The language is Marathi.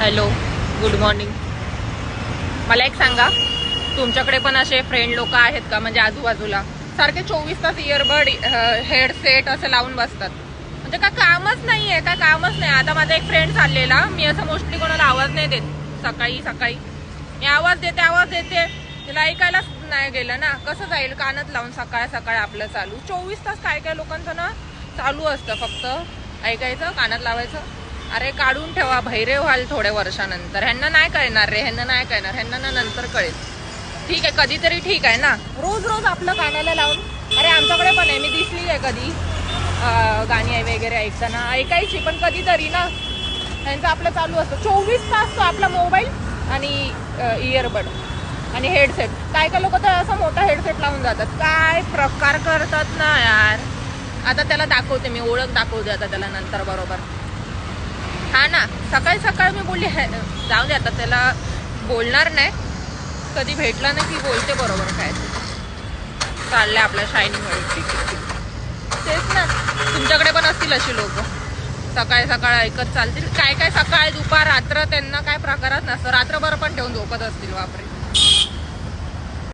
Hello, good morning. मला एक सांगा, तुमच्याकडे पण असे फ्रेंड लोक आहेत का, म्हणजे आजूबाजूला सारखे 24 तास इयरबड हेडसेट असं लावून बसतात? म्हणजे काय कामच नाहीये, काय कामच नाही. आता माझा एक फ्रेंड चाललेला, मी असं मोस्टली कोणाला आवाज नाही देत. सकाळी सकाळी मी आवाज देते तिला ऐकायलाच नाही गेलं ना, कसं जाईल कानात लावून सकाळ सकाळ आपलं चालू. 24 तास काय काय लोकांचं ना चालू असतं, फक्त ऐकायचं, कानात लावायचं. अरे काढून ठेवा, बहिरे व्हाल थोड्या वर्षानंतर. ह्यांना नाही कळणार रे, ह्यांना नाही कळणार, ह्यांना ना नंतर कळेल. ठीक आहे, कधीतरी ठीक आहे ना, रोज रोज आपलं कानाला लावून. अरे आमच्याकडे पण आहे, मी दिसली आहे कधी गाणी वगैरे ऐकताना, ऐकायची, पण कधीतरी ना. ह्यांचं आपलं चालू असतं 24 तास, तो आपला मोबाईल आणि इयरबड आणि हेडसेट. काय काय लोक तर असं मोठा हेडसेट लावून जातात, काय प्रकार करतात ना यार. आता त्याला दाखवते मी, ओळख दाखवते आता त्याला नंतर बरोबर. हा ना, सकाळी सकाळी मी बोलली जाऊ दे आता, त्याला बोलणार नाही, कधी भेटला नाही की बोलते बरोबर. काय चाललंय आपल्या शायनिंग वर. तेच ना, तुमच्याकडे पण असतील अशी लोक, सकाळी सकाळ ऐकत चालतील. काय काय सकाळ दुपार रात्र त्यांना काय प्रकारच नसतं. रात्रभर पण ठेवून झोपत असतील, बापरे.